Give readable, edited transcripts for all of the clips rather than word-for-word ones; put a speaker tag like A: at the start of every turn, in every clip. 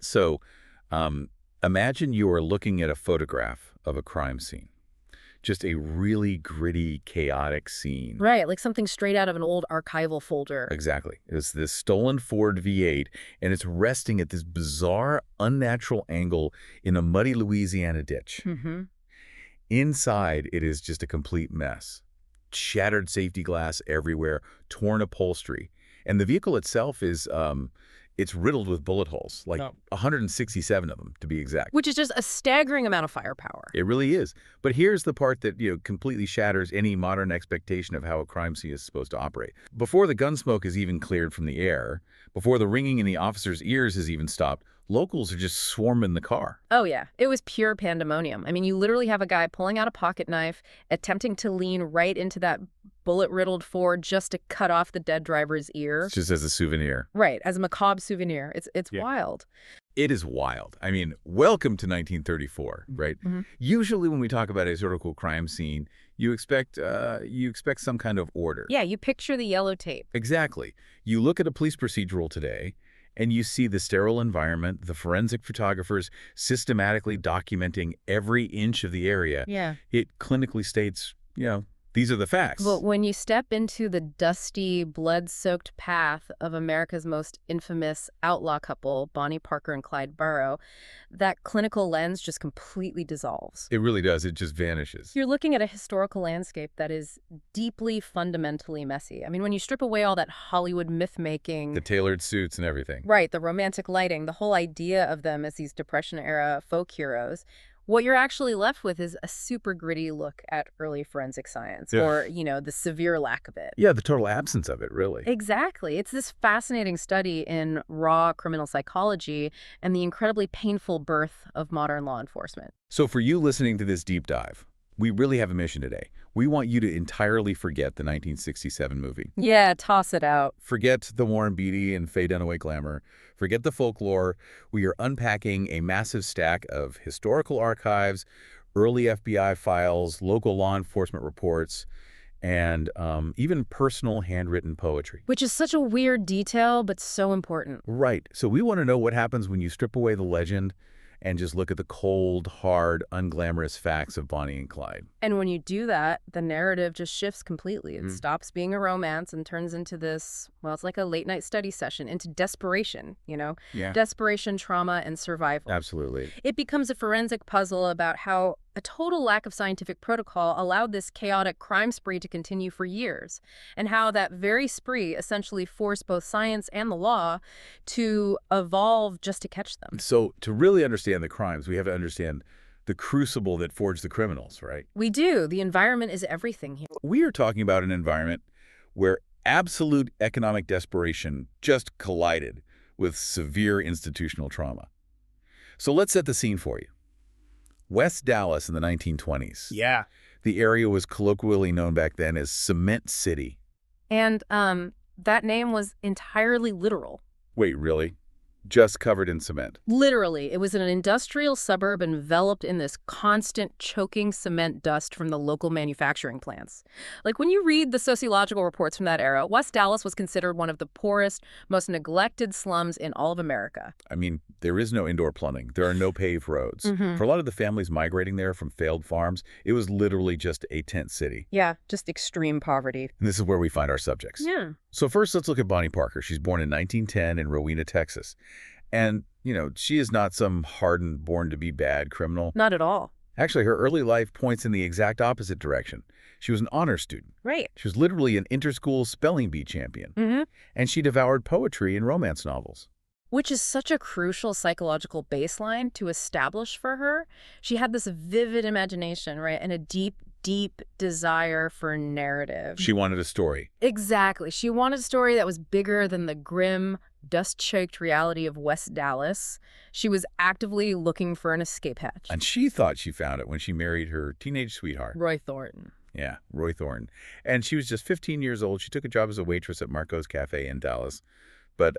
A: So imagine you are looking at a photograph of a crime scene. Just a really gritty, chaotic scene.
B: Right, like something straight out of an old archival folder.
A: Exactly. It's this stolen Ford V8, and it's resting at this bizarre, unnatural angle in a muddy Louisiana ditch.
B: Mm-hmm.
A: Inside, it is just a complete mess. Shattered safety glass everywhere, torn upholstery. And the vehicle itself is, it's riddled with bullet holes, like 167 of them, to be exact.
B: Which is just a staggering amount of firepower.
A: It really is. But here's the part that, completely shatters any modern expectation of how a crime scene is supposed to operate. Before the gun smoke is even cleared from the air, before the ringing in the officer's ears has even stopped, locals are just swarming the car.
B: Oh, yeah. It was pure pandemonium. I mean, you literally have a guy pulling out a pocket knife, attempting to lean right into that bullet-riddled Ford just to cut off the dead driver's ear.
A: Just as a souvenir.
B: Right, as a macabre souvenir. It's wild.
A: It is wild. I mean, welcome to 1934, right?
B: Mm-hmm.
A: Usually when we talk about a historical crime scene, you expect some kind of order.
B: Yeah, you picture the yellow tape.
A: Exactly. You look at a police procedural today, and you see the sterile environment, the forensic photographers systematically documenting every inch of the area.
B: Yeah.
A: It clinically states, these are the facts.
B: But when you step into the dusty, blood-soaked path of America's most infamous outlaw couple, Bonnie Parker and Clyde Burrow, that clinical lens just completely dissolves.
A: It really does. It just vanishes.
B: You're looking at a historical landscape that is deeply, fundamentally messy. I mean, when you strip away all that Hollywood myth-making...
A: The tailored suits and everything.
B: Right, the romantic lighting, the whole idea of them as these Depression-era folk heroes... What you're actually left with is a super gritty look at early forensic science, or, the severe lack of it.
A: Yeah, the total absence of it, really.
B: Exactly. It's this fascinating study in raw criminal psychology and the incredibly painful birth of modern law enforcement.
A: So for you listening to this deep dive, we really have a mission today. We want you to entirely forget the 1967 movie.
B: Yeah, toss it out.
A: Forget the Warren Beatty and Faye Dunaway glamour. Forget the folklore. We are unpacking a massive stack of historical archives, early FBI files, local law enforcement reports, and even personal handwritten poetry.
B: Which is such a weird detail, but so important.
A: Right. So we want to know what happens when you strip away the legend and just look at the cold, hard, unglamorous facts of Bonnie and Clyde.
B: And when you do that, the narrative just shifts completely. It stops being a romance and turns into this, well, it's like a late-night study session, into desperation,
A: Yeah.
B: Desperation, trauma, and survival.
A: Absolutely.
B: It becomes a forensic puzzle about how a total lack of scientific protocol allowed this chaotic crime spree to continue for years, and how that very spree essentially forced both science and the law to evolve just to catch them.
A: So to really understand the crimes, we have to understand the crucible that forged the criminals, right?
B: We do. The environment is everything here.
A: We are talking about an environment where absolute economic desperation just collided with severe institutional trauma. So let's set the scene for you. West Dallas in the 1920s.
C: Yeah.
A: The area was colloquially known back then as Cement City.
B: And that name was entirely literal.
A: Wait, really? Just covered in cement?
B: Literally. It was an industrial suburb enveloped in this constant choking cement dust from the local manufacturing plants. Like, when you read the sociological reports from that era, West Dallas was considered one of the poorest, most neglected slums in all of America.
A: I mean, there is no indoor plumbing. There are no paved roads. For a lot of the families migrating there from failed farms, it was literally just a tent city.
B: Yeah, just extreme poverty.
A: And this is where we find our subjects.
B: Yeah.
A: So first, let's look at Bonnie Parker. She's born in 1910 in Rowena, Texas. And, she is not some hardened, born-to-be-bad criminal.
B: Not at all.
A: Actually, her early life points in the exact opposite direction. She was an honor student.
B: Right.
A: She was literally an inter-school spelling bee champion. And she devoured poetry and romance novels.
B: Which is such a crucial psychological baseline to establish for her. She had this vivid imagination, right, and a deep desire for narrative.
A: She wanted a story.
B: Exactly. She wanted a story that was bigger than the grim, dust-choked reality of West Dallas. She was actively looking for an escape hatch.
A: And she thought she found it when she married her teenage sweetheart.
B: Roy Thornton.
A: Yeah, Roy Thornton. And she was just 15 years old. She took a job as a waitress at Marco's Cafe in Dallas. But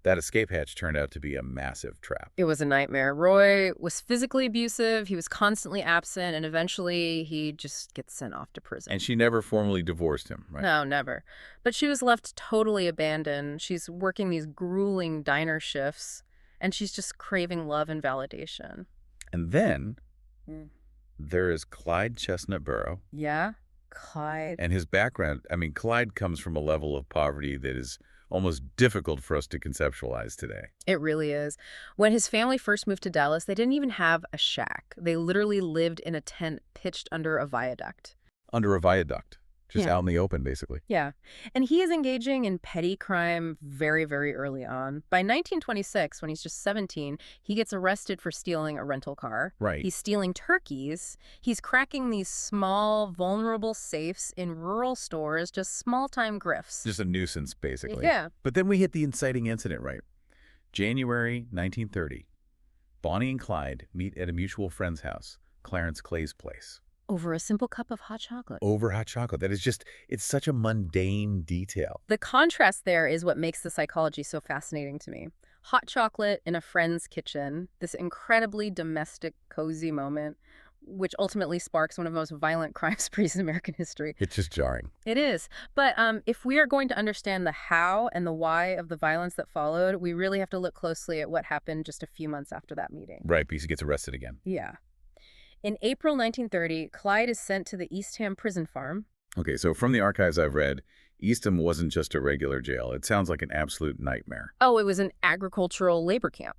A: that escape hatch turned out to be a massive trap.
B: It was a nightmare. Roy was physically abusive. He was constantly absent, and eventually he just gets sent off to prison.
A: And she never formally divorced him, right?
B: No, never. But she was left totally abandoned. She's working these grueling diner shifts. And she's just craving love and validation.
A: And then
B: Mm.
A: there is Clyde Chestnut Burrow.
B: Yeah? Clyde.
A: And his background, I mean, Clyde comes from a level of poverty that is almost difficult for us to conceptualize today.
B: It really is. When his family first moved to Dallas, they didn't even have a shack. They literally lived in a tent pitched under a viaduct.
A: Under a viaduct, just
B: Yeah.
A: out in the open, basically.
B: Yeah. And he is engaging in petty crime very, very early on. By 1926, when he's just 17, he gets arrested for stealing a rental car.
A: Right.
B: He's stealing turkeys. He's cracking these small, vulnerable safes in rural stores, just small-time grifts.
A: Just a nuisance, basically.
B: Yeah.
A: But then we hit the inciting incident, right? January 1930. Bonnie and Clyde meet at a mutual friend's house, Clarence Clay's place.
B: Over a simple cup of hot chocolate.
A: Over hot chocolate. That is just, it's such a mundane detail.
B: The contrast there is what makes the psychology so fascinating to me. Hot chocolate in a friend's kitchen, this incredibly domestic, cozy moment, which ultimately sparks one of the most violent crime sprees in American history.
A: It's just jarring.
B: It is. But if we are going to understand the how and the why of the violence that followed, we really have to look closely at what happened just a few months after that meeting.
A: Right, because he gets arrested again.
B: Yeah. In April 1930, Clyde is sent to the Eastham Prison Farm.
A: Okay, so from the archives I've read, Eastham wasn't just a regular jail. It sounds like an absolute nightmare.
B: Oh, it was an agricultural labor camp.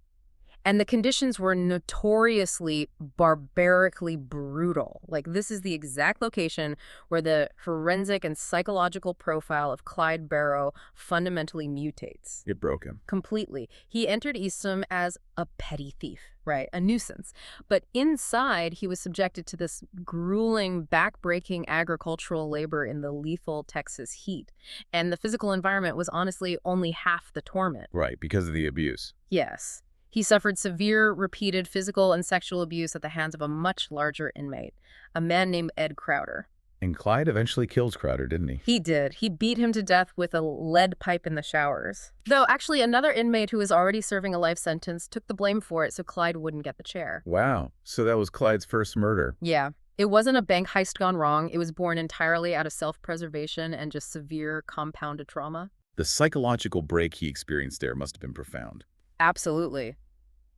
B: And the conditions were notoriously, barbarically brutal. Like, this is the exact location where the forensic and psychological profile of Clyde Barrow fundamentally mutates.
A: It broke him.
B: Completely. He entered Eastham as a petty thief, right? A nuisance. But inside, he was subjected to this grueling, back-breaking agricultural labor in the lethal Texas heat. And the physical environment was honestly only half the torment.
A: Right, because of the abuse.
B: Yes. He suffered severe, repeated physical and sexual abuse at the hands of a much larger inmate, a man named Ed Crowder.
A: And Clyde eventually kills Crowder, didn't he?
B: He did. He beat him to death with a lead pipe in the showers. Though, actually, another inmate who was already serving a life sentence took the blame for it so Clyde wouldn't get the chair.
A: Wow. So that was Clyde's first murder.
B: Yeah. It wasn't a bank heist gone wrong. It was born entirely out of self-preservation and just severe compounded trauma.
A: The psychological break he experienced there must have been profound.
B: Absolutely.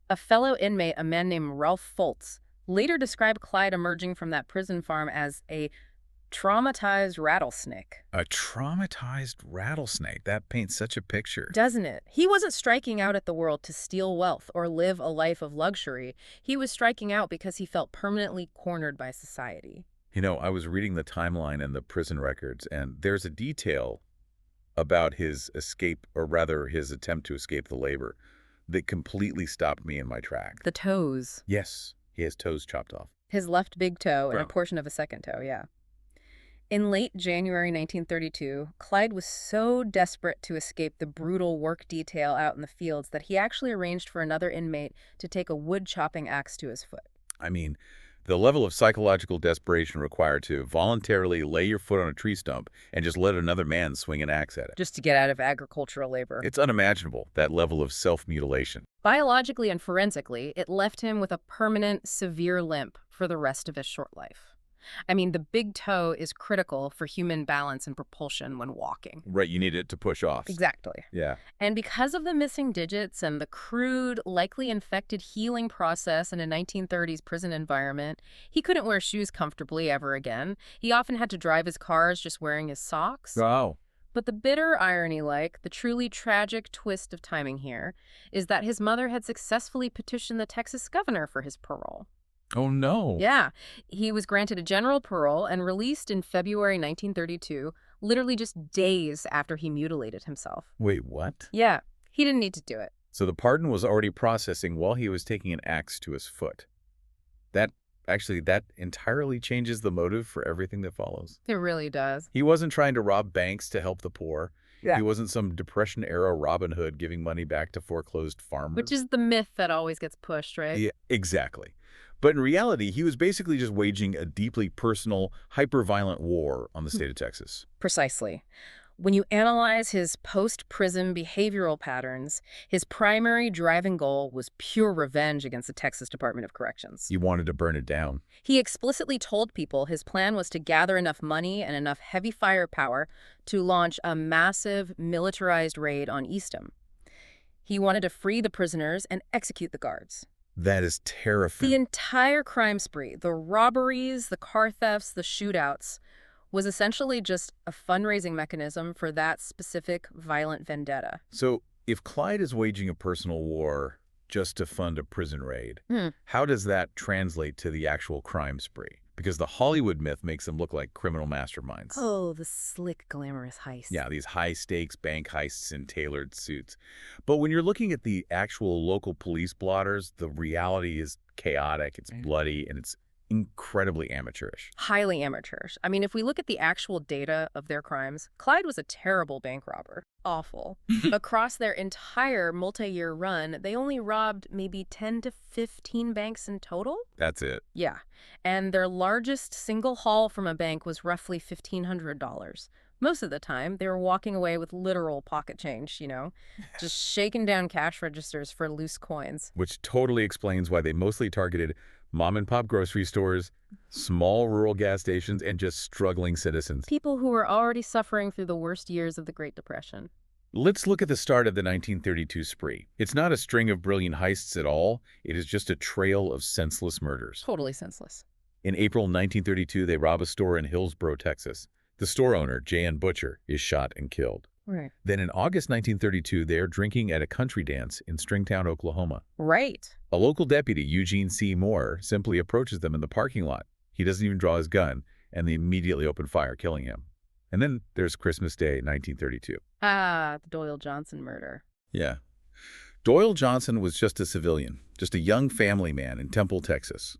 B: A fellow inmate, a man named Ralph Foltz, later described Clyde emerging from that prison farm as a traumatized rattlesnake.
A: A traumatized rattlesnake. That paints such a picture.
B: Doesn't it? He wasn't striking out at the world to steal wealth or live a life of luxury. He was striking out because he felt permanently cornered by society.
A: You know, I was reading the timeline and the prison records, and there's a detail about his escape, or rather his attempt to escape the labor, that completely stopped me in my track.
B: The toes.
A: Yes, he has toes chopped off.
B: His left big toe and a
A: Bro.
B: portion of a second toe, yeah. In late January 1932, Clyde was so desperate to escape the brutal work detail out in the fields that he actually arranged for another inmate to take a wood chopping axe to his foot.
A: I mean, the level of psychological desperation required to voluntarily lay your foot on a tree stump and just let another man swing an axe at it.
B: Just to get out of agricultural labor.
A: It's unimaginable, that level of self-mutilation.
B: Biologically and forensically, it left him with a permanent, severe limp for the rest of his short life. I mean, the big toe is critical for human balance and propulsion when walking.
A: Right, you need it to push off.
B: Exactly.
A: Yeah.
B: And because of the missing digits and the crude, likely infected healing process in a 1930s prison environment, he couldn't wear shoes comfortably ever again. He often had to drive his cars just wearing his socks.
A: Oh.
B: But the bitter irony, the truly tragic twist of timing here, is that his mother had successfully petitioned the Texas governor for his parole.
A: Oh, no.
B: Yeah. He was granted a general parole and released in February 1932, literally just days after he mutilated himself.
A: Wait, what?
B: Yeah. He didn't need to do it.
A: So the pardon was already processing while he was taking an axe to his foot. That entirely changes the motive for everything that follows.
B: It really does.
A: He wasn't trying to rob banks to help the poor.
B: Yeah.
A: He wasn't some Depression-era Robin Hood giving money back to foreclosed farmers.
B: Which is the myth that always gets pushed, right?
A: Yeah, exactly. But in reality, he was basically just waging a deeply personal, hyper-violent war on the state of Texas.
B: Precisely. When you analyze his post-prison behavioral patterns, his primary driving goal was pure revenge against the Texas Department of Corrections.
A: He wanted to burn it down.
B: He explicitly told people his plan was to gather enough money and enough heavy firepower to launch a massive militarized raid on Eastham. He wanted to free the prisoners and execute the guards.
A: That is
B: The
A: terrifying.
B: entire crime spree, the robberies, the car thefts, the shootouts, was essentially just a fundraising mechanism for that specific violent vendetta.
A: So if Clyde is waging a personal war just to fund a prison raid,
B: Hmm.
A: how does that translate to the actual crime spree? Because the Hollywood myth makes them look like criminal masterminds.
B: Oh, the slick, glamorous heist.
A: Yeah, these high-stakes bank heists in tailored suits. But when you're looking at the actual local police blotters, the reality is chaotic, it's bloody, and it's incredibly amateurish.
B: Highly amateurish. I mean, if we look at the actual data of their crimes, Clyde was a terrible bank robber. Awful. Across their entire multi-year run, they only robbed maybe 10 to 15 banks in total?
A: That's it.
B: Yeah. And their largest single haul from a bank was roughly $1,500. Most of the time, they were walking away with literal pocket change, just shaking down cash registers for loose coins.
A: Which totally explains why they mostly targeted mom-and-pop grocery stores, small rural gas stations, and just struggling citizens.
B: People who were already suffering through the worst years of the Great Depression.
A: Let's look at the start of the 1932 spree. It's not a string of brilliant heists at all. It is just a trail of senseless murders.
B: Totally senseless.
A: In April 1932, they rob a store in Hillsboro, Texas. The store owner, J.N. Butcher, is shot and killed.
B: Right.
A: Then in August 1932, they are drinking at a country dance in Stringtown, Oklahoma.
B: Right.
A: A local deputy, Eugene C. Moore, simply approaches them in the parking lot. He doesn't even draw his gun, and they immediately open fire, killing him. And then there's Christmas Day, 1932.
B: Ah, the Doyle Johnson murder.
A: Yeah. Doyle Johnson was just a civilian, just a young family man in Temple, Texas.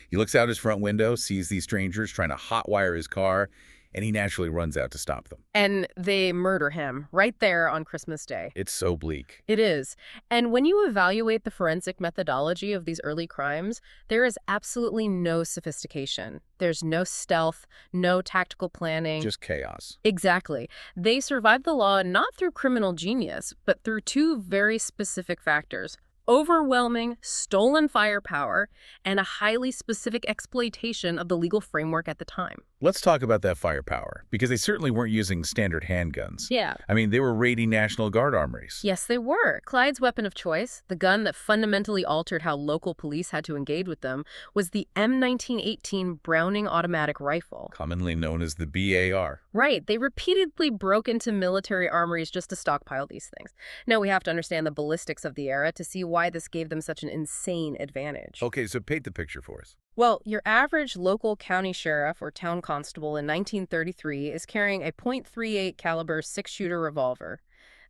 A: He looks out his front window, sees these strangers trying to hotwire his car, and he naturally runs out to stop them.
B: And they murder him right there on Christmas Day.
A: It's so bleak.
B: It is. And when you evaluate the forensic methodology of these early crimes, there is absolutely no sophistication. There's no stealth, no tactical planning.
A: Just chaos.
B: Exactly. They survived the law not through criminal genius, but through two very specific factors: overwhelming stolen firepower and a highly specific exploitation of the legal framework at the time.
A: Let's talk about that firepower, because they certainly weren't using standard handguns.
B: Yeah.
A: I mean, they were raiding National Guard armories.
B: Yes, they were. Clyde's weapon of choice, the gun that fundamentally altered how local police had to engage with them, was the M1918 Browning automatic rifle.
A: Commonly known as the BAR.
B: Right. They repeatedly broke into military armories just to stockpile these things. Now, we have to understand the ballistics of the era to see why this gave them such an insane advantage.
A: Okay, so paint the picture for us.
B: Well, your average local county sheriff or town constable in 1933 is carrying a .38 caliber six-shooter revolver.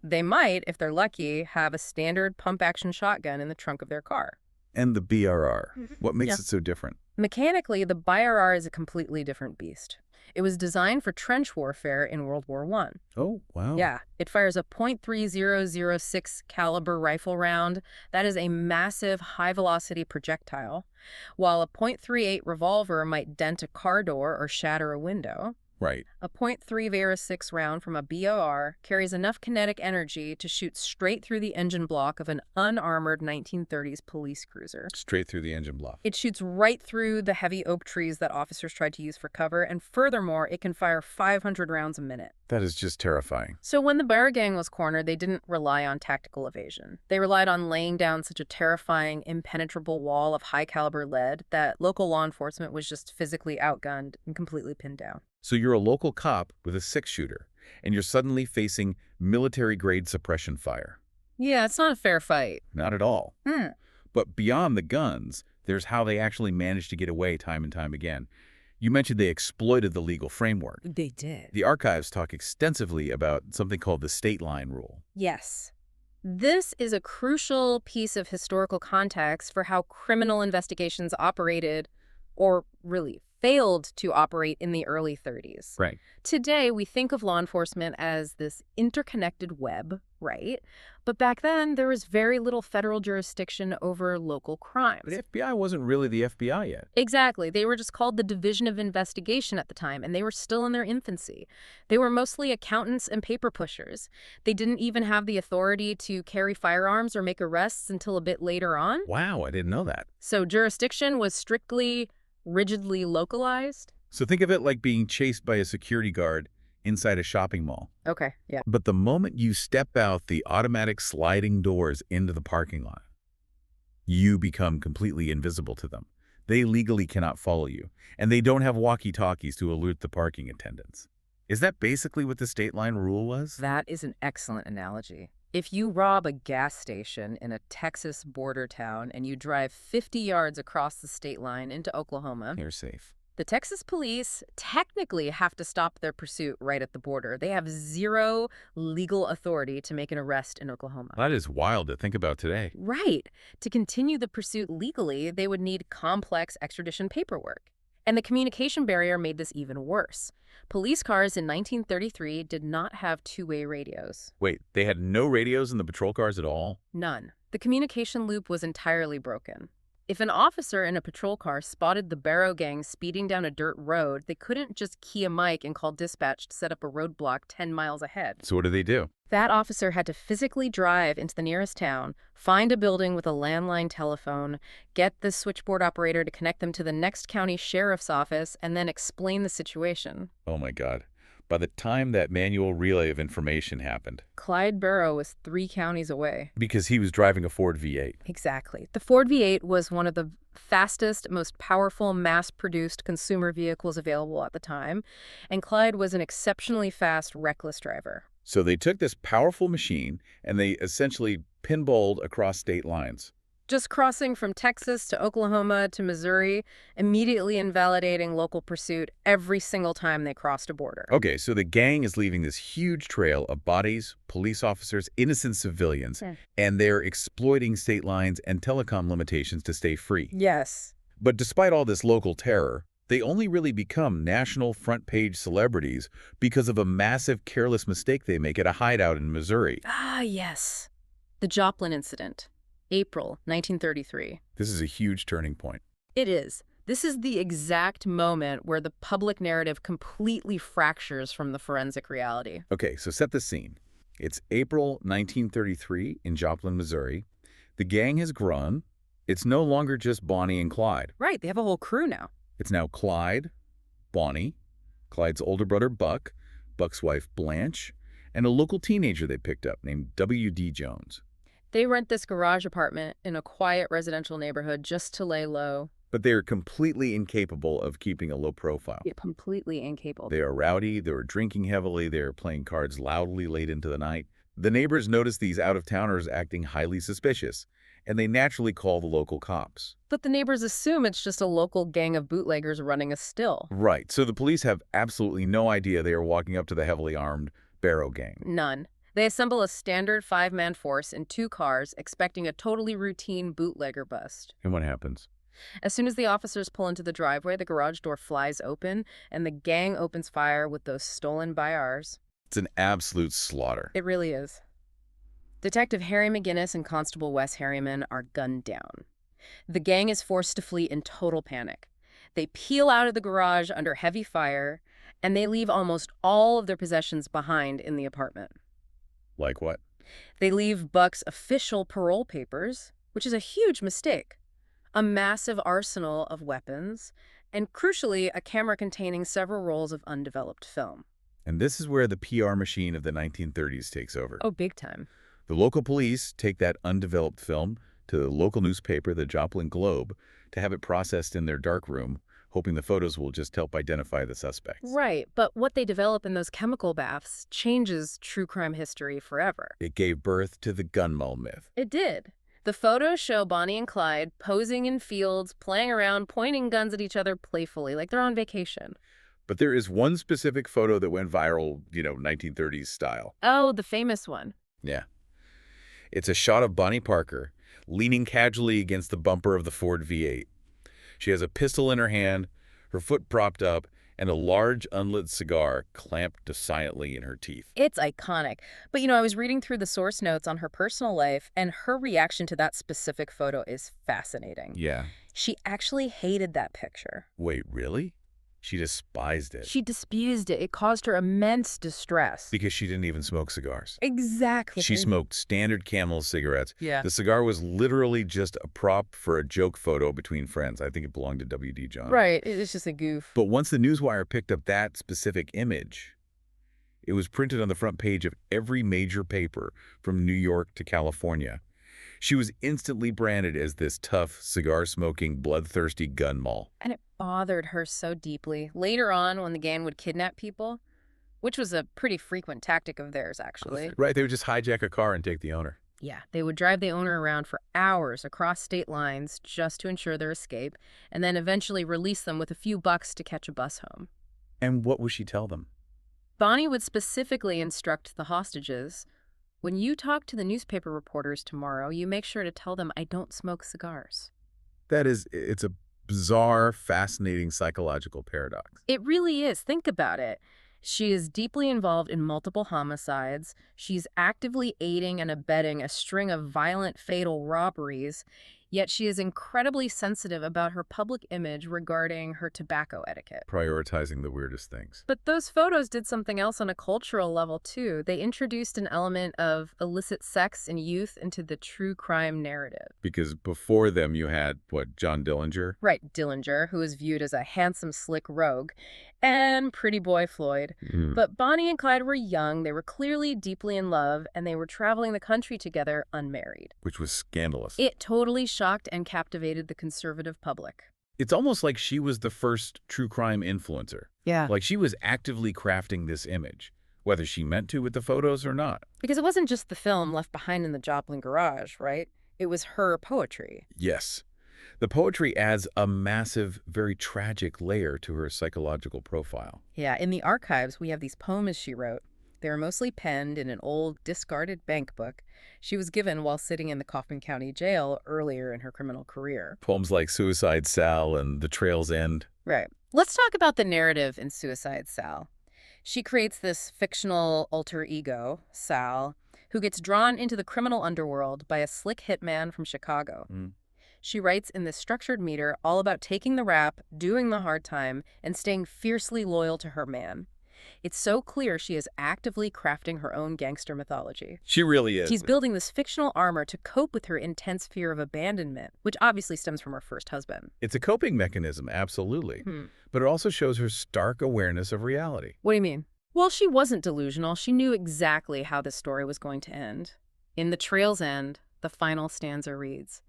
B: They might, if they're lucky, have a standard pump-action shotgun in the trunk of their car.
A: And the BRR. What makes
B: Yeah.
A: it so different?
B: Mechanically, the BIRR is a completely different beast. It was designed for trench warfare in World War I.
A: Oh, wow.
B: Yeah, it fires a .3006 caliber rifle round. That is a massive high-velocity projectile, while a .38 revolver might dent a car door or shatter a window.
A: Right.
B: A .306 round from a BOR carries enough kinetic energy to shoot straight through the engine block of an unarmored 1930s police cruiser.
A: Straight through the engine block.
B: It shoots right through the heavy oak trees that officers tried to use for cover, and furthermore, it can fire 500 rounds a minute.
A: That is just terrifying.
B: So when the Bear Gang was cornered, they didn't rely on tactical evasion. They relied on laying down such a terrifying, impenetrable wall of high-caliber lead that local law enforcement was just physically outgunned and completely pinned down.
A: So you're a local cop with a six-shooter, and you're suddenly facing military-grade suppression fire.
B: Yeah, it's not a fair fight.
A: Not at all. But beyond the guns, there's how they actually managed to get away time and time again. You mentioned they exploited the legal framework.
B: They did.
A: The archives talk extensively about something called the state line rule.
B: Yes. This is a crucial piece of historical context for how criminal investigations operated, or really failed to operate, in the early 30s.
A: Right.
B: Today, we think of law enforcement as this interconnected web, right? But back then, there was very little federal jurisdiction over local crimes.
A: But the FBI wasn't really the FBI yet.
B: Exactly. They were just called the Division of Investigation at the time, and they were still in their infancy. They were mostly accountants and paper pushers. They didn't even have the authority to carry firearms or make arrests until a bit later on.
A: Wow, I didn't know that.
B: So jurisdiction was strictly, rigidly localized.
A: So think of it like being chased by a security guard inside a shopping mall.
B: Okay, yeah.
A: But the moment you step out the automatic sliding doors into the parking lot, you become completely invisible to them. They legally cannot follow you, and they don't have walkie-talkies to alert the parking attendants. Is that basically what the state line rule was?
B: That is an excellent analogy. If you rob a gas station in a Texas border town and you drive 50 yards across the state line into Oklahoma,
A: You're safe.
B: the Texas police technically have to stop their pursuit right at the border. They have zero legal authority to make an arrest in Oklahoma.
A: That is wild to think about today.
B: Right. To continue the pursuit legally, they would need complex extradition paperwork. And the communication barrier made this even worse. Police cars in 1933 did not have two-way radios.
A: Wait, they had no radios in the patrol cars at all?
B: None. The communication loop was entirely broken. If an officer in a patrol car spotted the Barrow gang speeding down a dirt road, they couldn't just key a mic and call dispatch to set up a roadblock 10 miles ahead.
A: So what do they do?
B: That officer had to physically drive into the nearest town, find a building with a landline telephone, get the switchboard operator to connect them to the next county sheriff's office, and then explain the situation.
A: Oh my God. By the time that manual relay of information happened,
B: Clyde Barrow was 3 counties away.
A: because he was driving a Ford V8.
B: Exactly. The Ford V8 was one of the fastest, most powerful, mass-produced consumer vehicles available at the time, and Clyde was an exceptionally fast, reckless driver.
A: So they took this powerful machine and they essentially pinballed across state lines.
B: Just crossing from Texas to Oklahoma to Missouri, immediately invalidating local pursuit every single time they crossed a border.
A: Okay, so the gang is leaving this huge trail of bodies, police officers, innocent civilians, and they're exploiting state lines and telecom limitations to stay free.
B: Yes.
A: But despite all this local terror, they only really become national front-page celebrities because of a massive careless mistake they make at a hideout in Missouri.
B: Ah, yes. The Joplin incident. April 1933.
A: This is a huge turning point.
B: It is. This is the exact moment where the public narrative completely fractures from the forensic reality.
A: Okay, so set the scene. It's April 1933 in Joplin, Missouri. The gang has grown. It's no longer just Bonnie and Clyde.
B: Right, they have a whole crew now.
A: It's now Clyde, Bonnie, Clyde's older brother Buck, Buck's wife Blanche, and a local teenager they picked up named W.D. Jones.
B: They rent this garage apartment in a quiet residential neighborhood just to lay low.
A: But they are completely incapable of keeping a low profile.
B: Yeah, completely incapable.
A: They are rowdy, they are drinking heavily, they are playing cards loudly late into the night. The neighbors notice these out-of-towners acting highly suspicious, and they naturally call the local cops.
B: But the neighbors assume it's just a local gang of bootleggers running a still.
A: Right, so the police have absolutely no idea they are walking up to the heavily armed Barrow gang.
B: None. They assemble a standard 5-man force in 2 cars, expecting a totally routine bootlegger bust.
A: And what happens?
B: As soon as the officers pull into the driveway, the garage door flies open, and the gang opens fire with those stolen BIRs.
A: It's an absolute slaughter.
B: It really is. Detective Harry McGinnis and Constable Wes Harriman are gunned down. The gang is forced to flee in total panic. They peel out of the garage under heavy fire, and they leave almost all of their possessions behind in the apartment.
A: Like what?
B: They leave Buck's official parole papers, which is a huge mistake, a massive arsenal of weapons, and crucially, a camera containing several rolls of undeveloped film.
A: And this is where the PR machine of the 1930s takes over.
B: Oh, big time.
A: The local police take that undeveloped film to the local newspaper, the Joplin Globe, to have it processed in their darkroom, hoping the photos will just help identify the suspects.
B: Right, but what they develop in those chemical baths changes true crime history forever.
A: It gave birth to the gunmetal myth.
B: It did. The photos show Bonnie and Clyde posing in fields, playing around, pointing guns at each other playfully, like they're on vacation.
A: But there is one specific photo that went viral, 1930s style.
B: Oh, the famous one.
A: Yeah. It's a shot of Bonnie Parker leaning casually against the bumper of the Ford V8. She has a pistol in her hand, her foot propped up, and a large unlit cigar clamped defiantly in her teeth.
B: It's iconic. But, I was reading through the source notes on her personal life, and her reaction to that specific photo is fascinating.
A: Yeah.
B: She actually hated that picture.
A: Wait, really? She despised it.
B: She disabused it. It caused her immense distress.
A: Because she didn't even smoke cigars.
B: Exactly.
A: She smoked standard Camel cigarettes.
B: Yeah.
A: The cigar was literally just a prop for a joke photo between friends. I think it belonged to W.D. Jones.
B: Right. It's just a goof.
A: But once the Newswire picked up that specific image, It was printed on the front page of every major paper from New York to California. She was instantly branded as this tough, cigar-smoking, bloodthirsty gun moll.
B: And it bothered her so deeply. Later on, when the gang would kidnap people, which was a pretty frequent tactic of theirs, actually.
A: Right, they would just hijack a car and take the owner.
B: Yeah, they would drive the owner around for hours across state lines just to ensure their escape, and then eventually release them with a few bucks to catch a bus home.
A: And what would she tell them?
B: Bonnie would specifically instruct the hostages, when you talk to the newspaper reporters tomorrow, you make sure to tell them I don't smoke cigars.
A: It's a bizarre, fascinating psychological paradox.
B: It really is. Think about it. She is deeply involved in multiple homicides. She's actively aiding and abetting a string of violent, fatal robberies, yet she is incredibly sensitive about her public image regarding her tobacco etiquette.
A: Prioritizing the weirdest things.
B: But those photos did something else on a cultural level, too. They introduced an element of illicit sex in youth into the true crime narrative.
A: Because before them you had, John Dillinger?
B: Right, Dillinger, who was viewed as a handsome, slick rogue, and pretty boy Floyd. But Bonnie and Clyde were young, they were clearly deeply in love, and they were traveling the country together unmarried.
A: Which was scandalous.
B: It totally shocked and captivated the conservative public.
A: It's almost like she was the first true crime influencer.
B: Yeah.
A: Like she was actively crafting this image, whether she meant to with the photos or not.
B: Because it wasn't just the film left behind in the Joplin garage, right? It was her poetry.
A: Yes. The poetry adds a massive, very tragic layer to her psychological profile.
B: Yeah, in the archives, we have these poems she wrote. They were mostly penned in an old, discarded bank book she was given while sitting in the Kaufman County Jail earlier in her criminal career.
A: Poems like Suicide Sal and The Trail's End.
B: Right. Let's talk about the narrative in Suicide Sal. She creates this fictional alter ego, Sal, who gets drawn into the criminal underworld by a slick hitman from Chicago. She writes in this structured meter all about taking the rap, doing the hard time, and staying fiercely loyal to her man. It's so clear she is actively crafting her own gangster mythology.
A: She really is.
B: She's building this fictional armor to cope with her intense fear of abandonment, which obviously stems from her first husband.
A: It's a coping mechanism, absolutely. But it also shows her stark awareness of reality.
B: What do you mean? Well, she wasn't delusional. She knew exactly how the story was going to end. In The Trail's End, the final stanza reads,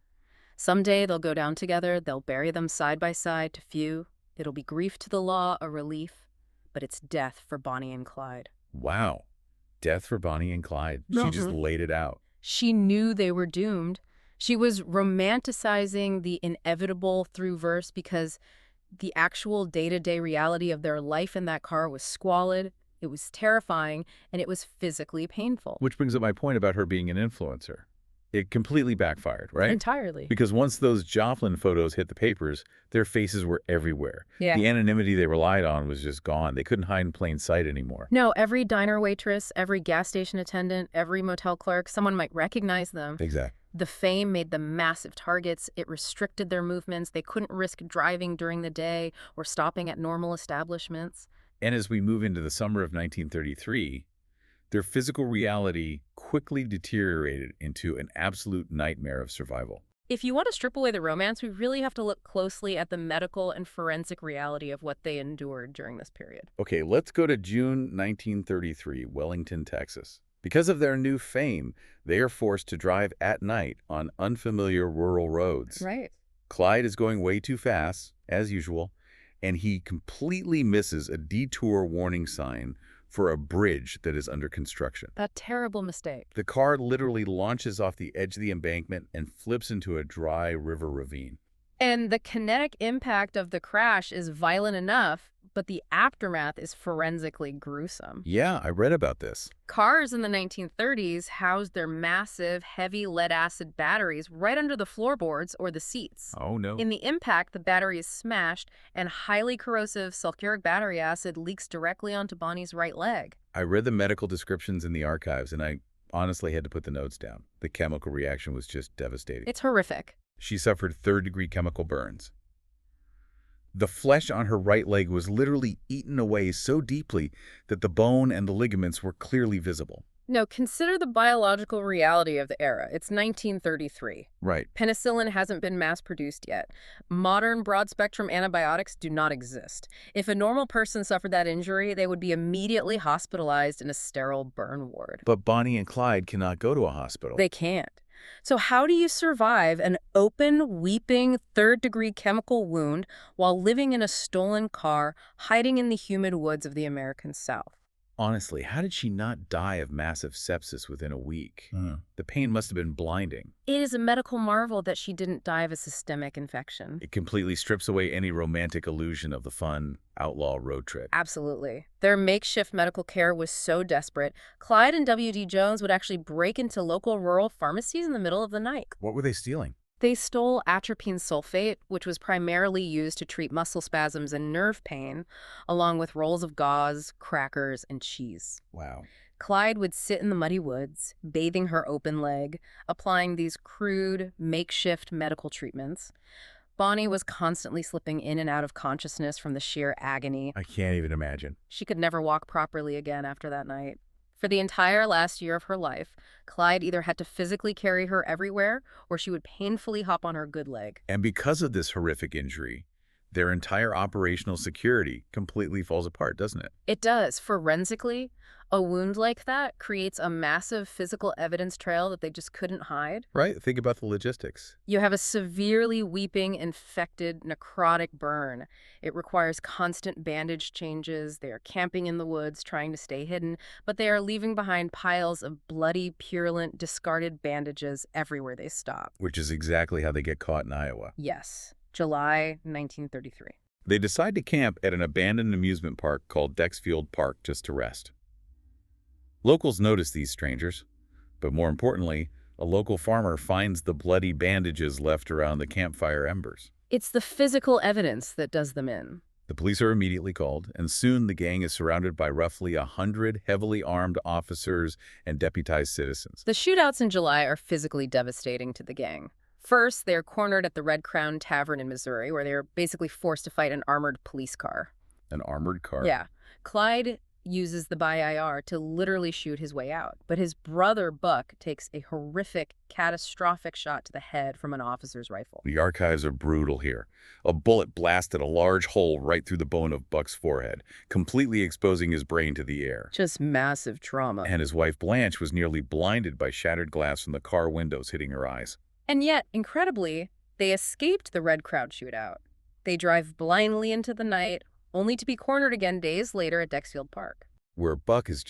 B: "Someday they'll go down together, they'll bury them side by side to few. It'll be grief to the law, a relief, but it's death for Bonnie and Clyde."
A: Wow. Death for Bonnie and Clyde. She just laid it out.
B: She knew they were doomed. She was romanticizing the inevitable through verse because the actual day-to-day reality of their life in that car was squalid, it was terrifying, and it was physically painful.
A: Which brings up my point about her being an influencer. It completely backfired, right?
B: Entirely.
A: Because once those Joplin photos hit the papers, their faces were everywhere.
B: Yeah.
A: The anonymity they relied on was just gone. They couldn't hide in plain sight anymore.
B: No, every diner waitress, every gas station attendant, every motel clerk, someone might recognize them.
A: Exactly.
B: The fame made them massive targets. It restricted their movements. They couldn't risk driving during the day or stopping at normal establishments.
A: And as we move into the summer of 1933, their physical reality quickly deteriorated into an absolute nightmare of survival.
B: If you want to strip away the romance, we really have to look closely at the medical and forensic reality of what they endured during this period.
A: Okay, let's go to June 1933, Wellington, Texas. Because of their new fame, they are forced to drive at night on unfamiliar rural roads.
B: Right.
A: Clyde is going way too fast, as usual, and he completely misses a detour warning sign for a bridge that is under construction.
B: That terrible mistake.
A: The car literally launches off the edge of the embankment and flips into a dry river ravine.
B: And the kinetic impact of the crash is violent enough, but the aftermath is forensically gruesome.
A: Yeah, I read about this.
B: Cars in the 1930s housed their massive, heavy lead-acid batteries right under the floorboards or the seats.
A: Oh, no.
B: In the impact, the battery is smashed, and highly corrosive sulfuric battery acid leaks directly onto Bonnie's right leg.
A: I read the medical descriptions in the archives, and I honestly had to put the notes down. The chemical reaction was just devastating.
B: It's horrific.
A: She suffered third-degree chemical burns. The flesh on her right leg was literally eaten away so deeply that the bone and the ligaments were clearly visible.
B: No, consider the biological reality of the era. It's 1933.
A: Right.
B: Penicillin hasn't been mass-produced yet. Modern broad-spectrum antibiotics do not exist. If a normal person suffered that injury, they would be immediately hospitalized in a sterile burn ward.
A: But Bonnie and Clyde cannot go to a hospital.
B: They can't. So how do you survive an open, weeping, third-degree chemical wound while living in a stolen car, hiding in the humid woods of the American South?
A: Honestly, how did she not die of massive sepsis within a week? The pain must have been blinding.
B: It is a medical marvel that she didn't die of a systemic infection.
A: It completely strips away any romantic illusion of the fun, outlaw road trip.
B: Absolutely. Their makeshift medical care was so desperate, Clyde and W.D. Jones would actually break into local rural pharmacies in the middle of the night.
A: What were they stealing?
B: They stole atropine sulfate, which was primarily used to treat muscle spasms and nerve pain, along with rolls of gauze, crackers, and cheese.
A: Wow.
B: Clyde would sit in the muddy woods, bathing her open leg, applying these crude, makeshift medical treatments. Bonnie was constantly slipping in and out of consciousness from the sheer agony.
A: I can't even imagine.
B: She could never walk properly again after that night. For the entire last year of her life, Clyde either had to physically carry her everywhere, or she would painfully hop on her good leg.
A: And because of this horrific injury, their entire operational security completely falls apart, doesn't it?
B: It does. Forensically, a wound like that creates a massive physical evidence trail that they just couldn't hide.
A: Right? Think about the logistics.
B: You have a severely weeping, infected, necrotic burn. It requires constant bandage changes. They are camping in the woods, trying to stay hidden, but they are leaving behind piles of bloody, purulent, discarded bandages everywhere they stop.
A: Which is exactly how they get caught in Iowa.
B: Yes, July 1933.
A: They decide to camp at an abandoned amusement park called Dexfield Park just to rest. Locals notice these strangers, but more importantly, a local farmer finds the bloody bandages left around the campfire embers.
B: It's the physical evidence that does them in.
A: The police are immediately called, and soon the gang is surrounded by roughly 100 heavily armed officers and deputized citizens.
B: The shootouts in July are physically devastating to the gang. First, they are cornered at the Red Crown Tavern in Missouri, where they are basically forced to fight an armored police car.
A: An armored car?
B: Yeah. Clyde uses the BIR to literally shoot his way out, but his brother, Buck, takes a horrific, catastrophic shot to the head from an officer's rifle.
A: The archives are brutal here. A bullet blasted a large hole right through the bone of Buck's forehead, completely exposing his brain to the air.
B: Just massive trauma.
A: And his wife Blanche was nearly blinded by shattered glass from the car windows hitting her eyes.
B: And yet, incredibly, they escaped the Red Crowd shootout. They drive blindly into the night, only to be cornered again days later at Dexfield Park.
A: Where Buck is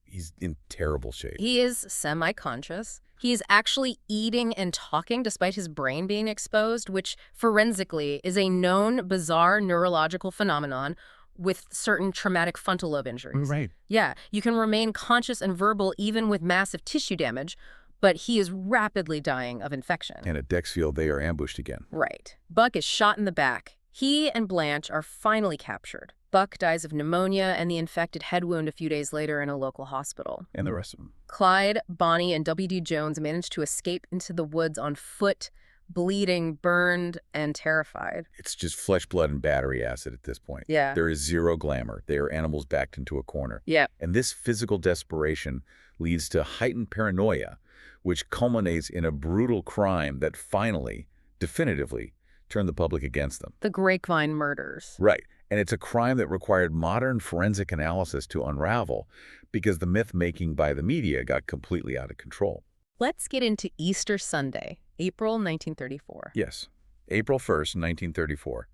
A: he's in terrible shape.
B: He is semi-conscious. He is actually eating and talking despite his brain being exposed, which forensically is a known bizarre neurological phenomenon with certain traumatic frontal lobe injuries.
A: Right.
B: Yeah, you can remain conscious and verbal even with massive tissue damage, but he is rapidly dying of infection.
A: And at Dexfield, they are ambushed again.
B: Right. Buck is shot in the back. He and Blanche are finally captured. Buck dies of pneumonia and the infected head wound a few days later in a local hospital.
A: And the rest of them.
B: Clyde, Bonnie, and W.D. Jones managed to escape into the woods on foot, bleeding, burned, and terrified.
A: It's just flesh, blood, and battery acid at this point.
B: Yeah.
A: There is zero glamour. They are animals backed into a corner.
B: Yeah.
A: And this physical desperation leads to heightened paranoia, which culminates in a brutal crime that finally, definitively, turned the public against them.
B: The Grapevine murders.
A: Right. And it's a crime that required modern forensic analysis to unravel because the myth-making by the media got completely out of control.
B: Let's get into Easter Sunday, April 1934.
A: Yes. April 1st, 1934.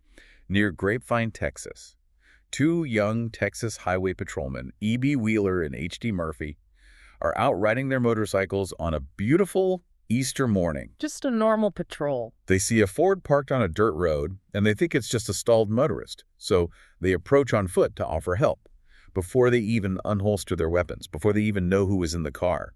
A: Near Grapevine, Texas. Two young Texas highway patrolmen, E.B. Wheeler and H.D. Murphy, are out riding their motorcycles on a beautiful Easter morning.
B: Just a normal patrol.
A: They see a Ford parked on a dirt road, and they think it's just a stalled motorist. So they approach on foot to offer help, before they even unholster their weapons, before they even know who was in the car.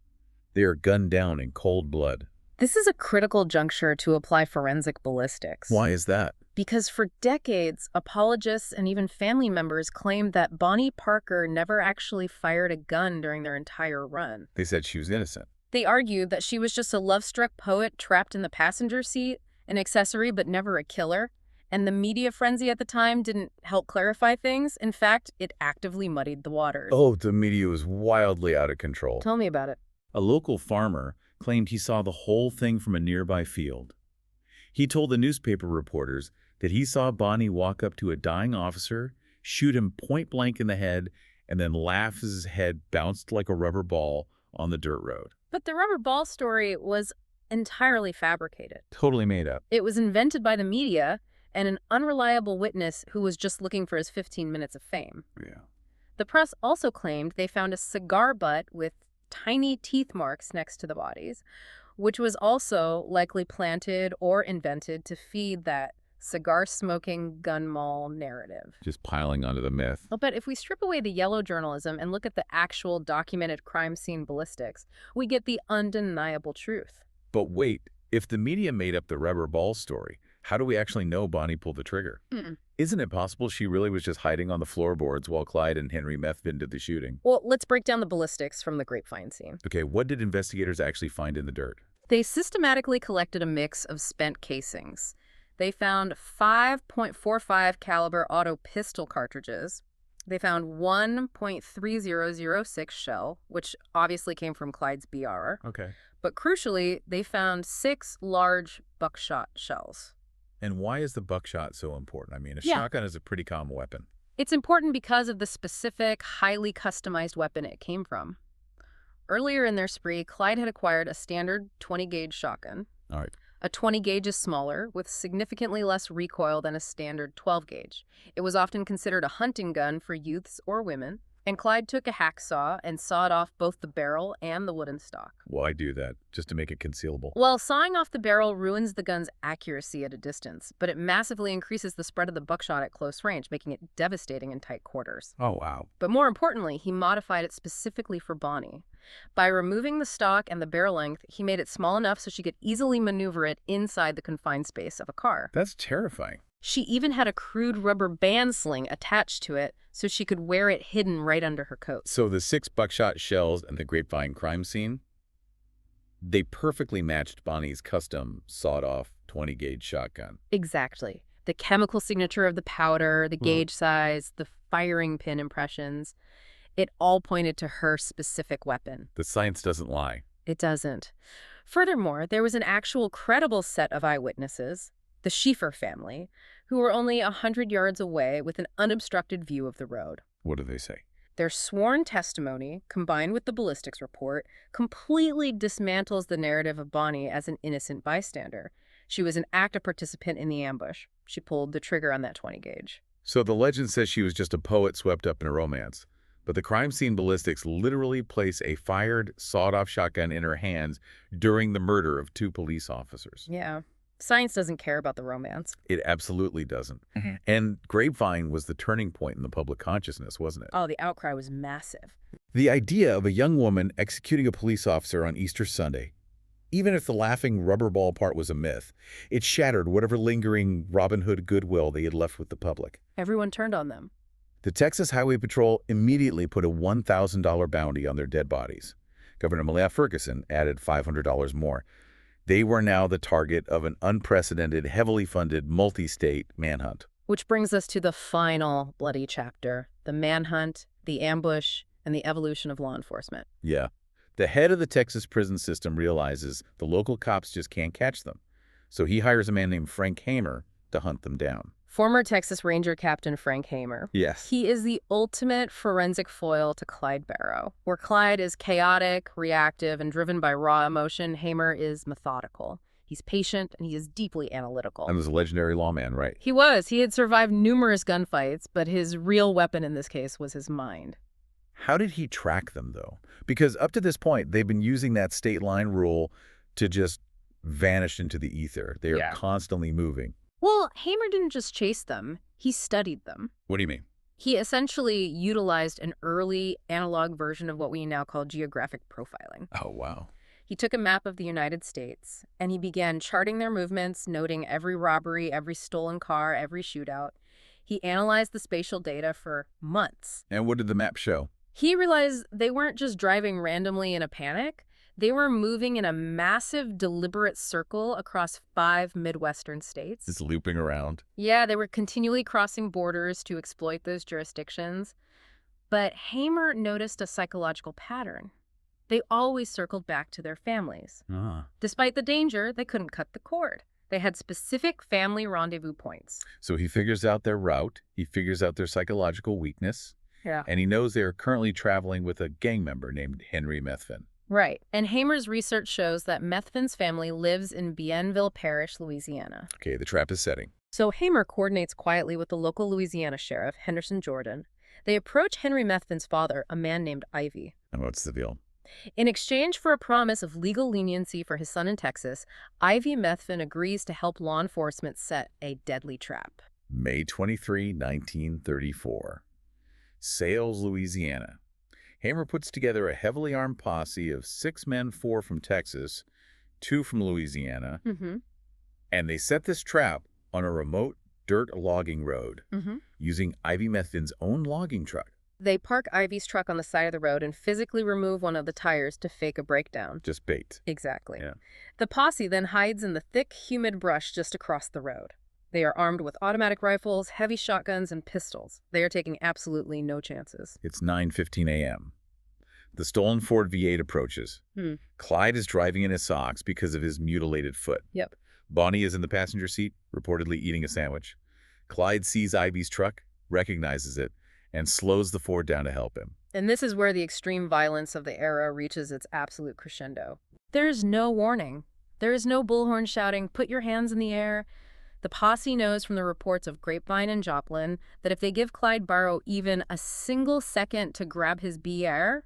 A: They are gunned down in cold blood.
B: This is a critical juncture to apply forensic ballistics.
A: Why is that?
B: Because for decades, apologists and even family members claimed that Bonnie Parker never actually fired a gun during their entire run.
A: They said she was innocent.
B: They argued that she was just a love-struck poet trapped in the passenger seat, an accessory but never a killer. And the media frenzy at the time didn't help clarify things. In fact, it actively muddied the waters.
A: Oh, the media was wildly out of control.
B: Tell me about it.
A: A local farmer claimed he saw the whole thing from a nearby field. He told the newspaper reporters that he saw Bonnie walk up to a dying officer, shoot him point blank in the head, and then laugh as his head bounced like a rubber ball on the dirt road.
B: But the rubber ball story was entirely fabricated.
A: Totally made up.
B: It was invented by the media and an unreliable witness who was just looking for his 15 minutes of fame.
A: Yeah.
B: The press also claimed they found a cigar butt with tiny teeth marks next to the bodies, which was also likely planted or invented to feed that cigar-smoking gun mall narrative.
A: Just piling onto the myth.
B: But if we strip away the yellow journalism and look at the actual documented crime scene ballistics, we get the undeniable truth.
A: But wait, if the media made up the rubber ball story, how do we actually know Bonnie pulled the trigger? Isn't it possible she really was just hiding on the floorboards while Clyde and Henry Methvin did the shooting?
B: Well, let's break down the ballistics from the grapevine scene.
A: Okay, what did investigators actually find in the dirt?
B: They systematically collected a mix of spent casings. They found 5.45 caliber auto pistol cartridges. They found 1.3006 shell, which obviously came from Clyde's BR.
A: Okay.
B: But crucially, they found 6 large buckshot shells.
A: And why is the buckshot so important? I mean, a
B: Yeah.
A: shotgun is a pretty common weapon.
B: It's important because of the specific, highly customized weapon it came from. Earlier in their spree, Clyde had acquired a standard 20-gauge shotgun.
A: All right.
B: A 20-gauge is smaller, with significantly less recoil than a standard 12-gauge. It was often considered a hunting gun for youths or women, and Clyde took a hacksaw and sawed off both the barrel and the wooden stock.
A: Why do that? Just to make it concealable?
B: Well, sawing off the barrel ruins the gun's accuracy at a distance, but it massively increases the spread of the buckshot at close range, making it devastating in tight quarters.
A: Oh, wow.
B: But more importantly, he modified it specifically for Bonnie. By removing the stock and the barrel length, he made it small enough so she could easily maneuver it inside the confined space of a car.
A: That's terrifying.
B: She even had a crude rubber band sling attached to it so she could wear it hidden right under her coat.
A: So the 6 buckshot shells and the grapevine crime scene, they perfectly matched Bonnie's custom sawed-off 20-gauge shotgun.
B: Exactly. The chemical signature of the powder, the gauge size, the firing pin impressions, it all pointed to her specific weapon.
A: The science doesn't lie.
B: It doesn't. Furthermore, there was an actual credible set of eyewitnesses, the Schiefer family, who were only 100 yards away with an unobstructed view of the road.
A: What do they say?
B: Their sworn testimony, combined with the ballistics report, completely dismantles the narrative of Bonnie as an innocent bystander. She was an active participant in the ambush. She pulled the trigger on that 20-gauge.
A: So the legend says she was just a poet swept up in a romance. But the crime scene ballistics literally place a fired, sawed-off shotgun in her hands during the murder of 2 police officers.
B: Yeah. Science doesn't care about the romance.
A: It absolutely doesn't. And Grapevine was the turning point in the public consciousness, wasn't it?
B: Oh, the outcry was massive.
A: The idea of a young woman executing a police officer on Easter Sunday, even if the laughing rubber ball part was a myth, it shattered whatever lingering Robin Hood goodwill they had left with the public.
B: Everyone turned on them.
A: The Texas Highway Patrol immediately put a $1,000 bounty on their dead bodies. Governor Malaya Ferguson added $500 more. They were now the target of an unprecedented, heavily funded, multi-state manhunt.
B: Which brings us to the final bloody chapter, the manhunt, the ambush, and the evolution of law enforcement.
A: Yeah. The head of the Texas prison system realizes the local cops just can't catch them. So he hires a man named Frank Hamer to hunt them down.
B: Former Texas Ranger Captain Frank Hamer.
A: Yes.
B: He is the ultimate forensic foil to Clyde Barrow. Where Clyde is chaotic, reactive, and driven by raw emotion, Hamer is methodical. He's patient, and he is deeply analytical.
A: And was a legendary lawman, right?
B: He was. He had survived numerous gunfights, but his real weapon in this case was his mind.
A: How did he track them, though? Because up to this point, they've been using that state line rule to just vanish into the ether. They are constantly moving.
B: Well, Hamer didn't just chase them. He studied them.
A: What do you mean?
B: He essentially utilized an early analog version of what we now call geographic profiling.
A: Oh, wow.
B: He took a map of the United States, and he began charting their movements, noting every robbery, every stolen car, every shootout. He analyzed the spatial data for months.
A: And what did the map show?
B: He realized they weren't just driving randomly in a panic. They were moving in a massive, deliberate circle across 5 Midwestern states.
A: Just looping around.
B: Yeah, they were continually crossing borders to exploit those jurisdictions. But Hamer noticed a psychological pattern. They always circled back to their families.
A: Ah.
B: Despite the danger, they couldn't cut the cord. They had specific family rendezvous points.
A: So he figures out their route, he figures out their psychological weakness,
B: Yeah.
A: and he knows they are currently traveling with a gang member named Henry Methvin.
B: Right. And Hamer's research shows that Methvin's family lives in Bienville Parish, Louisiana.
A: Okay, the trap is setting.
B: So Hamer coordinates quietly with the local Louisiana sheriff, Henderson Jordan. They approach Henry Methvin's father, a man named Ivy.
A: And what's the deal?
B: In exchange for a promise of legal leniency for his son in Texas, Ivy Methvin agrees to help law enforcement set a deadly trap.
A: May 23, 1934. Sales, Louisiana. Hamer puts together a heavily armed posse of 6 men, 4 from Texas, 2 from Louisiana, and they set this trap on a remote dirt logging road using Ivy Methvin's own logging truck.
B: They park Ivy's truck on the side of the road and physically remove one of the tires to fake a breakdown.
A: Just bait.
B: Exactly.
A: Yeah.
B: The posse then hides in the thick, humid brush just across the road. They are armed with automatic rifles, heavy shotguns, and pistols. They are taking absolutely no chances.
A: It's 9:15 a.m. The stolen Ford V8 approaches. Clyde is driving in his socks because of his mutilated foot.
B: Yep.
A: Bonnie is in the passenger seat, reportedly eating a sandwich. Clyde sees Ivy's truck, recognizes it, and slows the Ford down to help him.
B: And this is where the extreme violence of the era reaches its absolute crescendo. There is no warning. There is no bullhorn shouting, "Put your hands in the air." The posse knows from the reports of Grapevine and Joplin that if they give Clyde Barrow even a single second to grab his BR,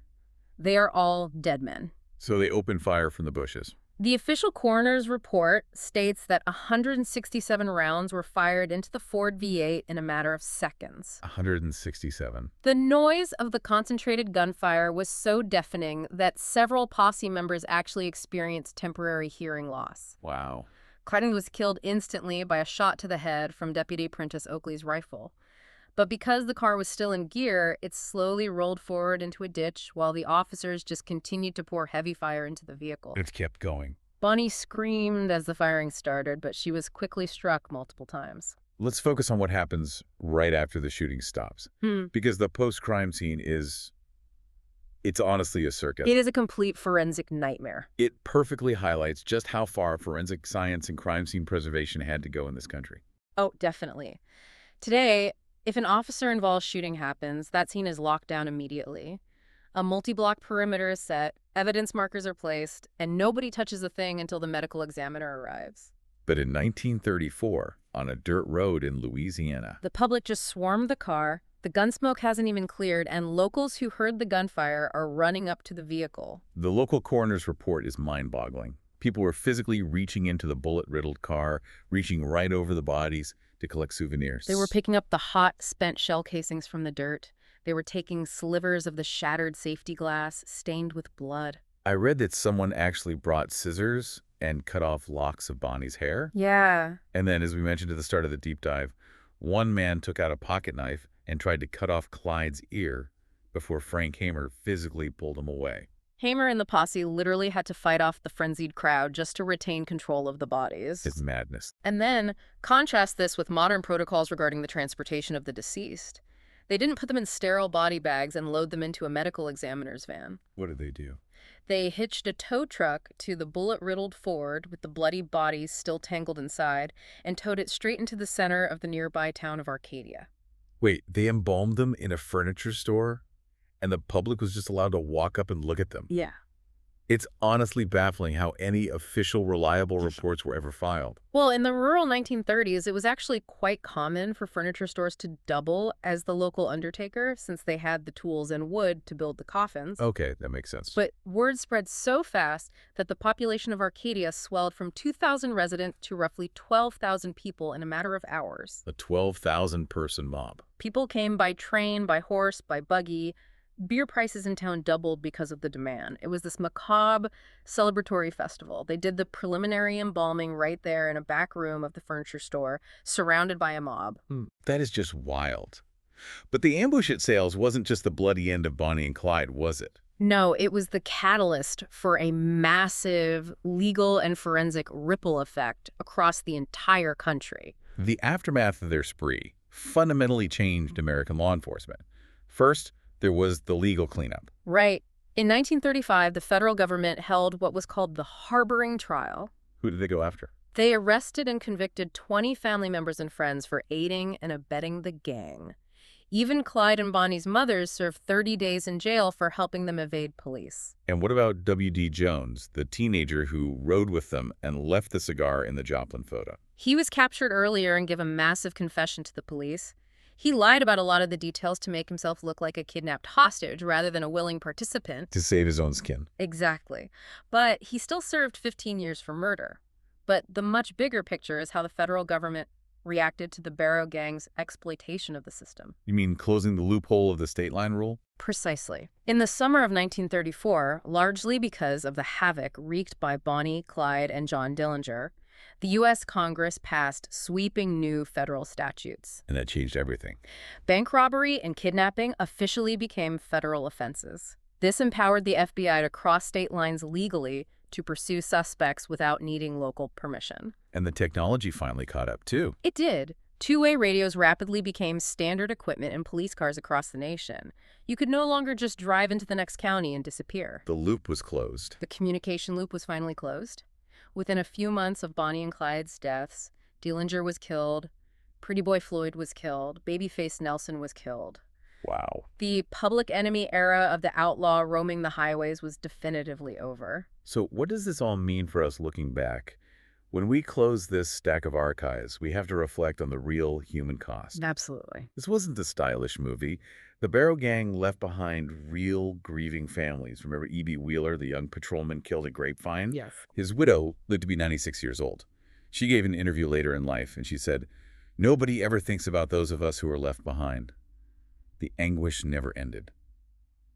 B: they are all dead men.
A: So they open fire from the bushes.
B: The official coroner's report states that 167 rounds were fired into the Ford V8 in a matter of seconds.
A: 167.
B: The noise of the concentrated gunfire was so deafening that several posse members actually experienced temporary hearing loss.
A: Wow.
B: Clyde was killed instantly by a shot to the head from Deputy Prentice Oakley's rifle. But because the car was still in gear, it slowly rolled forward into a ditch while the officers just continued to pour heavy fire into the vehicle.
A: It kept going.
B: Bonnie screamed as the firing started, but she was quickly struck multiple times.
A: Let's focus on what happens right after the shooting stops. Because the post-crime scene it's honestly a circus.
B: It is a complete forensic nightmare.
A: It perfectly highlights just how far forensic science and crime scene preservation had to go in this country.
B: Oh, definitely. Today, if an officer-involved shooting happens, that scene is locked down immediately. A multi-block perimeter is set, evidence markers are placed, and nobody touches the thing until the medical examiner arrives.
A: But in 1934, on a dirt road in Louisiana,
B: The public just swarmed the car, the gun smoke hasn't even cleared, and locals who heard the gunfire are running up to the vehicle.
A: the local coroner's report is mind-boggling. People were physically reaching into the bullet-riddled car, reaching right over the bodies to collect souvenirs.
B: They were picking up the hot, spent shell casings from the dirt. They were taking slivers of the shattered safety glass, stained with blood.
A: I read that someone actually brought scissors and cut off locks of Bonnie's hair.
B: Yeah.
A: And then, as we mentioned at the start of the deep dive, one man took out a pocket knife and tried to cut off Clyde's ear before Frank Hamer physically pulled him away.
B: Hamer and the posse literally had to fight off the frenzied crowd just to retain control of the bodies.
A: It's madness.
B: And then contrast this with modern protocols regarding the transportation of the deceased. They didn't put them in sterile body bags and load them into a medical examiner's van.
A: What did they do?
B: They hitched a tow truck to the bullet-riddled Ford with the bloody bodies still tangled inside and towed it straight into the center of the nearby town of Arcadia.
A: Wait, they embalmed them in a furniture store? And the public was just allowed to walk up and look at them?
B: Yeah.
A: It's honestly baffling how any official, reliable reports were ever filed.
B: Well, in the rural 1930s, it was actually quite common for furniture stores to double as the local undertaker since they had the tools and wood to build the coffins.
A: Okay, that makes sense.
B: But word spread so fast that the population of Arcadia swelled from 2,000 residents to roughly 12,000 people in a matter of hours.
A: A 12,000-person mob.
B: People came by train, by horse, by buggy. Beer prices in town doubled because of the demand. It was this macabre celebratory festival. They did the preliminary embalming right there in a back room of the furniture store, surrounded by a mob.
A: That is just wild. But the ambush at Sales wasn't just the bloody end of Bonnie and Clyde, was it?
B: No, it was the catalyst for a massive legal and forensic ripple effect across the entire country.
A: The aftermath of their spree fundamentally changed American law enforcement. First, there was the legal cleanup.
B: Right. In 1935, the federal government held what was called the harboring trial.
A: Who did they go after?
B: They arrested and convicted 20 family members and friends for aiding and abetting the gang. Even Clyde and Bonnie's mothers served 30 days in jail for helping them evade police.
A: And what about W.D. Jones, the teenager who rode with them and left the cigar in the Joplin photo?
B: He was captured earlier and gave a massive confession to the police. He lied about a lot of the details to make himself look like a kidnapped hostage rather than a willing participant.
A: To save his own skin.
B: Exactly. But he still served 15 years for murder. But the much bigger picture is how the federal government reacted to the Barrow Gang's exploitation of the system.
A: You mean closing the loophole of the state line rule?
B: Precisely. In the summer of 1934, largely because of the havoc wreaked by Bonnie, Clyde, and John Dillinger, the U.S. Congress passed sweeping new federal statutes.
A: And that changed everything.
B: Bank robbery and kidnapping officially became federal offenses. This empowered the FBI to cross state lines legally to pursue suspects without needing local permission.
A: And the technology finally caught up, too.
B: It did. Two-way radios rapidly became standard equipment in police cars across the nation. You could no longer just drive into the next county and disappear.
A: The loop was closed.
B: The communication loop was finally closed. Within a few months of Bonnie and Clyde's deaths, Dillinger was killed, Pretty Boy Floyd was killed, Babyface Nelson was killed.
A: Wow.
B: The public enemy era of the outlaw roaming the highways was definitively over.
A: So what does this all mean for us looking back? When we close this stack of archives, we have to reflect on the real human cost.
B: Absolutely.
A: This wasn't a stylish movie. The Barrow Gang left behind real grieving families. Remember E.B. Wheeler, the young patrolman killed at Grapevine?
B: Yes.
A: His widow lived to be 96 years old. She gave an interview later in life, and she said, "Nobody ever thinks about those of us who are left behind." The anguish never ended.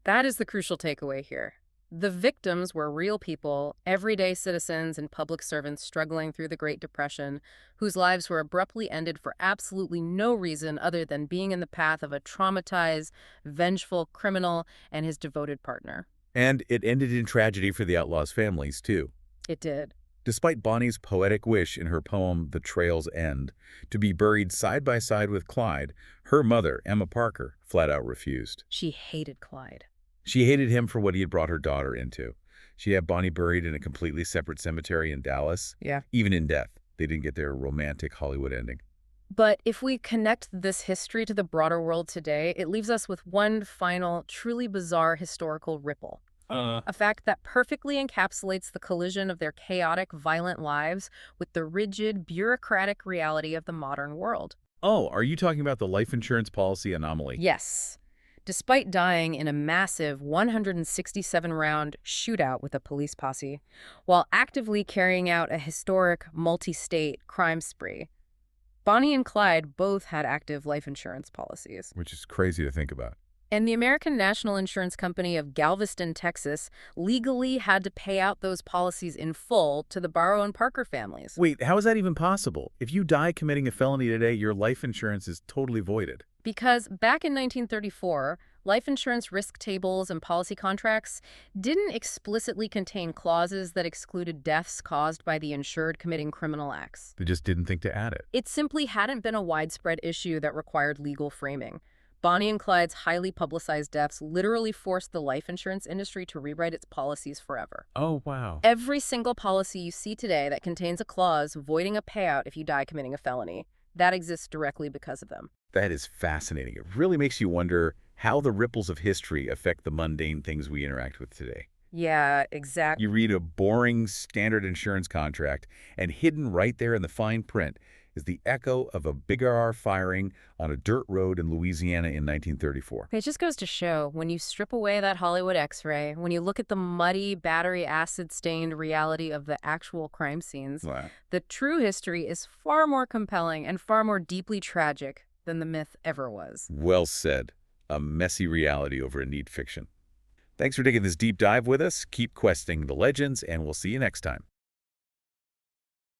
B: That is the crucial takeaway here. The victims were real people, everyday citizens and public servants struggling through the Great Depression, whose lives were abruptly ended for absolutely no reason other than being in the path of a traumatized, vengeful criminal and his devoted partner.
A: And it ended in tragedy for the outlaws' families, too.
B: It did.
A: Despite Bonnie's poetic wish in her poem The Trail's End to be buried side by side with Clyde, her mother, Emma Parker, flat out refused.
B: She hated Clyde.
A: She hated him for what he had brought her daughter into. She had Bonnie buried in a completely separate cemetery in Dallas.
B: Yeah.
A: Even in death, they didn't get their romantic Hollywood ending.
B: But if we connect this history to the broader world today, it leaves us with one final, truly bizarre historical ripple. A fact that perfectly encapsulates the collision of their chaotic, violent lives with the rigid, bureaucratic reality of the modern world.
A: Oh, are you talking about the life insurance policy anomaly?
B: Yes. Despite dying in a massive 167-round shootout with a police posse, while actively carrying out a historic multi-state crime spree, Bonnie and Clyde both had active life insurance policies.
A: Which is crazy to think about.
B: And the American National Insurance Company of Galveston, Texas, legally had to pay out those policies in full to the Barrow and Parker families.
A: Wait, how is that even possible? If you die committing a felony today, your life insurance is totally voided.
B: Because back in 1934, life insurance risk tables and policy contracts didn't explicitly contain clauses that excluded deaths caused by the insured committing criminal acts.
A: They just didn't think to add it.
B: It simply hadn't been a widespread issue that required legal framing. Bonnie and Clyde's highly publicized deaths literally forced the life insurance industry to rewrite its policies forever.
A: Oh, wow.
B: Every single policy you see today that contains a clause voiding a payout if you die committing a felony, that exists directly because of them.
A: That is fascinating. It really makes you wonder how the ripples of history affect the mundane things we interact with today.
B: Yeah, exactly.
A: You read a boring standard insurance contract, and hidden right there in the fine print is the echo of a big R firing on a dirt road in Louisiana in 1934.
B: It just goes to show, when you strip away that Hollywood X-ray, when you look at the muddy, battery acid-stained reality of the actual crime scenes,
A: Wow.
B: the true history is far more compelling and far more deeply tragic than the myth ever was.
A: Well said. A messy reality over a neat fiction. Thanks for taking this deep dive with us. Keep questing the legends, and we'll see you next time.